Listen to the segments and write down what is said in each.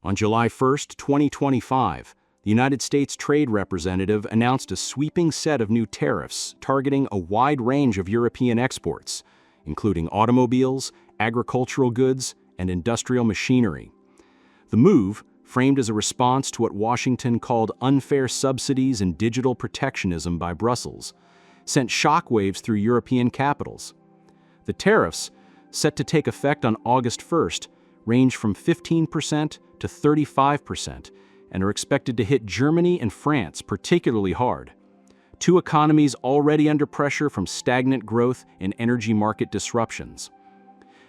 On July 1, 2025, the United States Trade Representative announced a sweeping set of new tariffs targeting a wide range of European exports, including automobiles, agricultural goods, and industrial machinery. The move, framed as a response to what Washington called unfair subsidies and digital protectionism by Brussels, sent shockwaves through European capitals. The tariffs, set to take effect on August 1st, range from 15% to 35% and are expected to hit Germany and France particularly hard, two economies already under pressure from stagnant growth and energy market disruptions.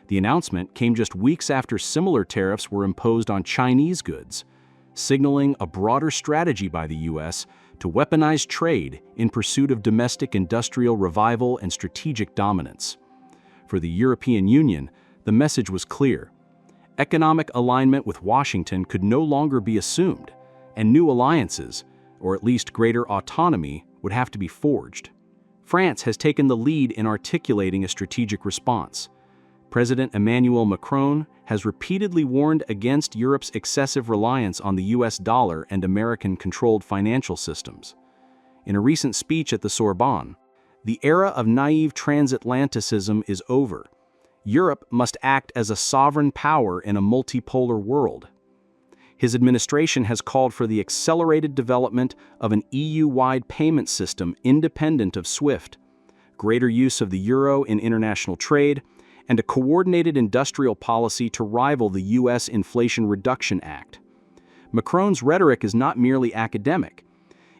The announcement came just weeks after similar tariffs were imposed on Chinese goods, signaling a broader strategy by the U.S. to weaponize trade in pursuit of domestic industrial revival and strategic dominance. For the European Union, the message was clear. Economic alignment with Washington could no longer be assumed, and new alliances, or at least greater autonomy, would have to be forged. France has taken the lead in articulating a strategic response. President Emmanuel Macron has repeatedly warned against Europe's excessive reliance on the US dollar and American-controlled financial systems. In a recent speech at the Sorbonne, the era of naive transatlanticism is over. Europe must act as a sovereign power in a multipolar world. His administration has called for the accelerated development of an EU-wide payment system independent of SWIFT, greater use of the euro in international trade, and a coordinated industrial policy to rival the U.S. Inflation Reduction Act. Macron's rhetoric is not merely academic.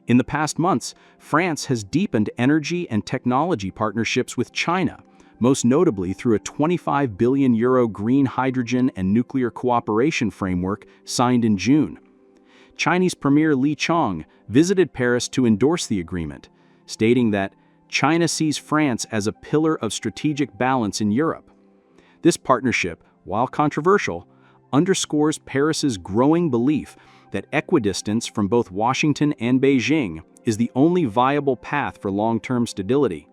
In the past months, France has deepened energy and technology partnerships with China, most notably through a €25 billion green hydrogen and nuclear cooperation framework signed in June. Chinese Premier Li Qiang visited Paris to endorse the agreement, stating that China sees France as a pillar of strategic balance in Europe. This partnership, while controversial, underscores Paris's growing belief that equidistance from both Washington and Beijing is the only viable path for long-term stability.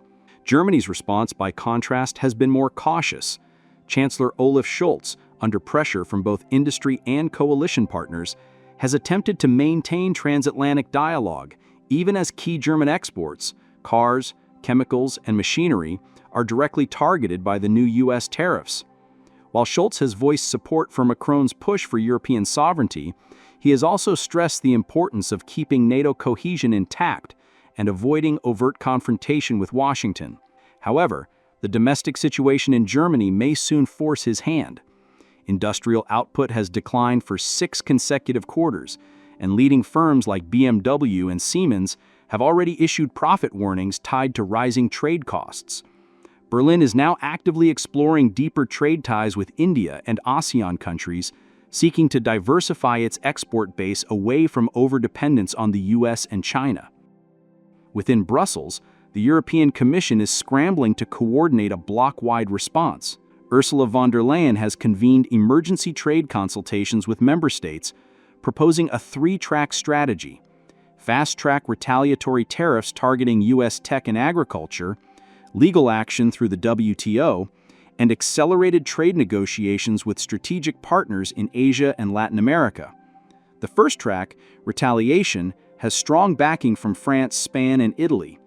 Germany's response, by contrast, has been more cautious. Chancellor Olaf Scholz, under pressure from both industry and coalition partners, has attempted to maintain transatlantic dialogue, even as key German exports, cars, chemicals, and machinery, are directly targeted by the new U.S. tariffs. While Scholz has voiced support for Macron's push for European sovereignty, he has also stressed the importance of keeping NATO cohesion intact and avoiding overt confrontation with Washington. However, the domestic situation in Germany may soon force his hand. Industrial output has declined for 6 consecutive quarters, and leading firms like BMW and Siemens have already issued profit warnings tied to rising trade costs. Berlin is now actively exploring deeper trade ties with India and ASEAN countries, seeking to diversify its export base away from overdependence on the US and China. Within Brussels, the European Commission is scrambling to coordinate a bloc-wide response. Ursula von der Leyen has convened emergency trade consultations with member states, proposing a 3-track strategy: fast-track retaliatory tariffs targeting US tech and agriculture, legal action through the WTO, and accelerated trade negotiations with strategic partners in Asia and Latin America. The first track, retaliation, has strong backing from France, Spain, and Italy.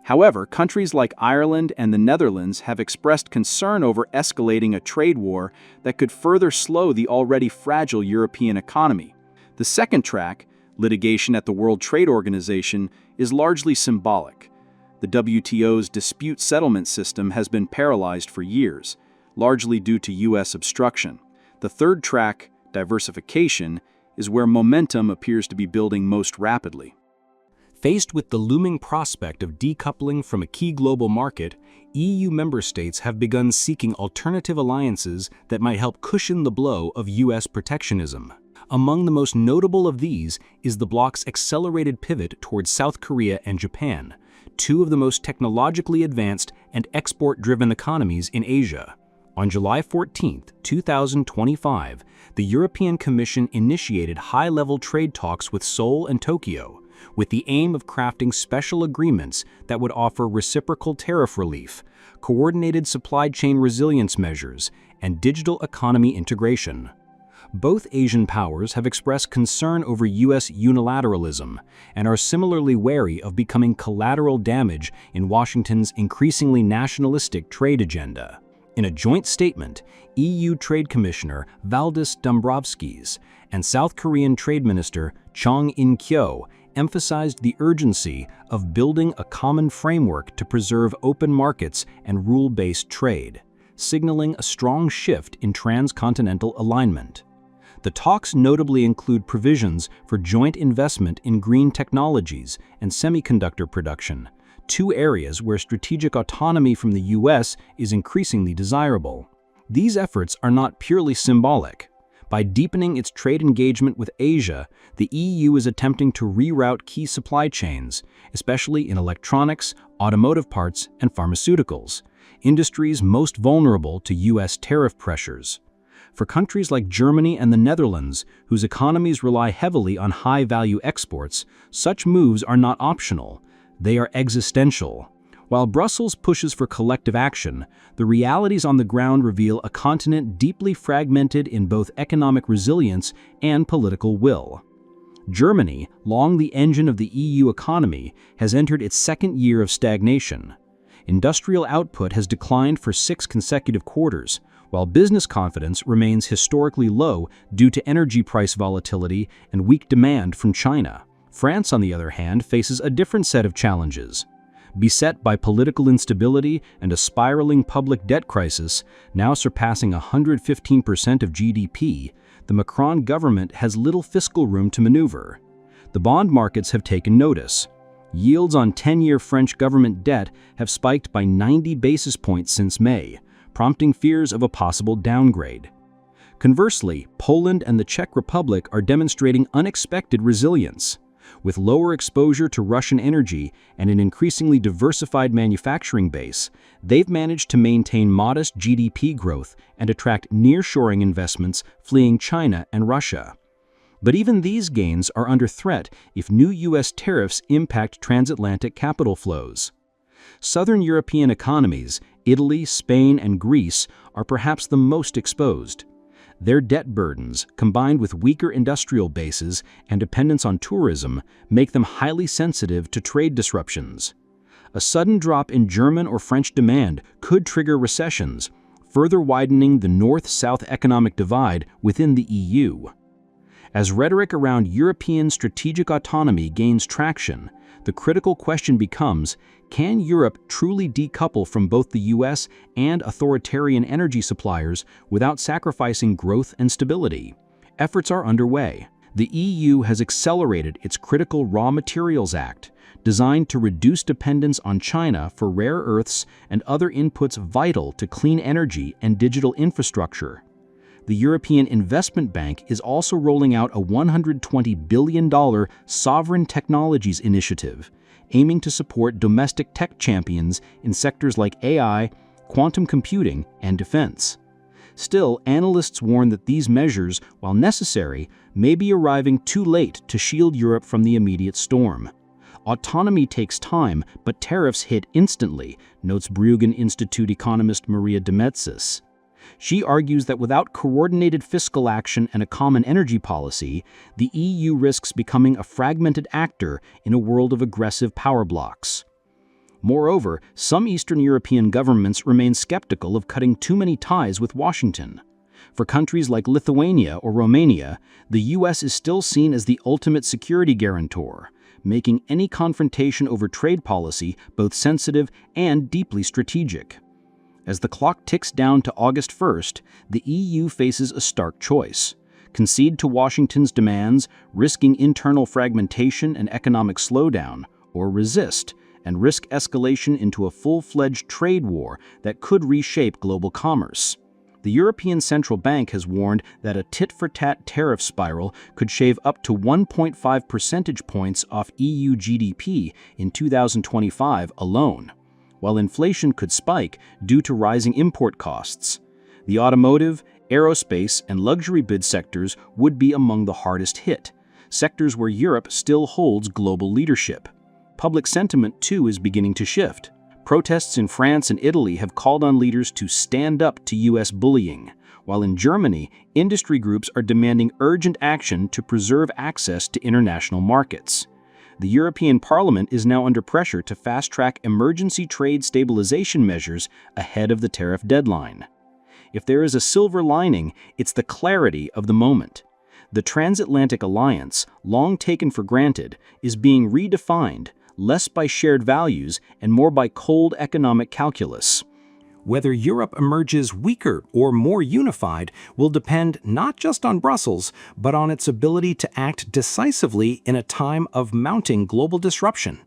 However, countries like Ireland and the Netherlands have expressed concern over escalating a trade war that could further slow the already fragile European economy. The second track, litigation at the World Trade Organization, is largely symbolic. The WTO's dispute settlement system has been paralyzed for years, largely due to U.S. obstruction. The third track, diversification, is where momentum appears to be building most rapidly. Faced with the looming prospect of decoupling from a key global market, EU member states have begun seeking alternative alliances that might help cushion the blow of U.S. protectionism. Among the most notable of these is the bloc's accelerated pivot towards South Korea and Japan, two of the most technologically advanced and export-driven economies in Asia. On July 14, 2025, the European Commission initiated high-level trade talks with Seoul and Tokyo, with the aim of crafting special agreements that would offer reciprocal tariff relief, coordinated supply chain resilience measures, and digital economy integration. Both Asian powers have expressed concern over U.S. unilateralism and are similarly wary of becoming collateral damage in Washington's increasingly nationalistic trade agenda. In a joint statement, EU Trade Commissioner Valdis Dombrovskis and South Korean Trade Minister Chung In-kyo emphasized the urgency of building a common framework to preserve open markets and rule-based trade, signaling a strong shift in transcontinental alignment. The talks notably include provisions for joint investment in green technologies and semiconductor production, two areas where strategic autonomy from the U.S. is increasingly desirable. These efforts are not purely symbolic. By deepening its trade engagement with Asia, the EU is attempting to reroute key supply chains, especially in electronics, automotive parts, and pharmaceuticals, industries most vulnerable to U.S. tariff pressures. For countries like Germany and the Netherlands, whose economies rely heavily on high-value exports, such moves are not optional. They are existential. While Brussels pushes for collective action, the realities on the ground reveal a continent deeply fragmented in both economic resilience and political will. Germany, long the engine of the EU economy, has entered its second year of stagnation. Industrial output has declined for 6 consecutive quarters, while business confidence remains historically low due to energy price volatility and weak demand from China. France, on the other hand, faces a different set of challenges. Beset by political instability and a spiraling public debt crisis, now surpassing 115% of GDP, the Macron government has little fiscal room to maneuver. The bond markets have taken notice. Yields on 10-year French government debt have spiked by 90 basis points since May, prompting fears of a possible downgrade. Conversely, Poland and the Czech Republic are demonstrating unexpected resilience. With lower exposure to Russian energy and an increasingly diversified manufacturing base, they've managed to maintain modest GDP growth and attract nearshoring investments fleeing China and Russia. But even these gains are under threat if new U.S. tariffs impact transatlantic capital flows. Southern European economies, Italy, Spain, and Greece, are perhaps the most exposed. Their debt burdens, combined with weaker industrial bases and dependence on tourism, make them highly sensitive to trade disruptions. A sudden drop in German or French demand could trigger recessions, further widening the North-South economic divide within the EU. As rhetoric around European strategic autonomy gains traction, the critical question becomes, can Europe truly decouple from both the US and authoritarian energy suppliers without sacrificing growth and stability? Efforts are underway. The EU has accelerated its Critical Raw Materials Act, designed to reduce dependence on China for rare earths and other inputs vital to clean energy and digital infrastructure. The European Investment Bank is also rolling out a $120 billion Sovereign Technologies Initiative, aiming to support domestic tech champions in sectors like AI, quantum computing, and defense. Still, analysts warn that these measures, while necessary, may be arriving too late to shield Europe from the immediate storm. Autonomy takes time, but tariffs hit instantly, notes Brueggen Institute economist Maria Demetsis. She argues that without coordinated fiscal action and a common energy policy, the EU risks becoming a fragmented actor in a world of aggressive power blocks. Moreover, some Eastern European governments remain skeptical of cutting too many ties with Washington. For countries like Lithuania or Romania, the US is still seen as the ultimate security guarantor, making any confrontation over trade policy both sensitive and deeply strategic. As the clock ticks down to August 1st, the EU faces a stark choice: concede to Washington's demands, risking internal fragmentation and economic slowdown, or resist and risk escalation into a full-fledged trade war that could reshape global commerce. The European Central Bank has warned that a tit-for-tat tariff spiral could shave up to 1.5 percentage points off EU GDP in 2025 alone, while inflation could spike due to rising import costs. The automotive, aerospace, and luxury goods sectors would be among the hardest hit, sectors where Europe still holds global leadership. Public sentiment, too, is beginning to shift. Protests in France and Italy have called on leaders to stand up to U.S. bullying, while in Germany, industry groups are demanding urgent action to preserve access to international markets. The European Parliament is now under pressure to fast-track emergency trade stabilization measures ahead of the tariff deadline. If there is a silver lining, it's the clarity of the moment. The transatlantic alliance, long taken for granted, is being redefined, less by shared values and more by cold economic calculus. Whether Europe emerges weaker or more unified will depend not just on Brussels, but on its ability to act decisively in a time of mounting global disruption.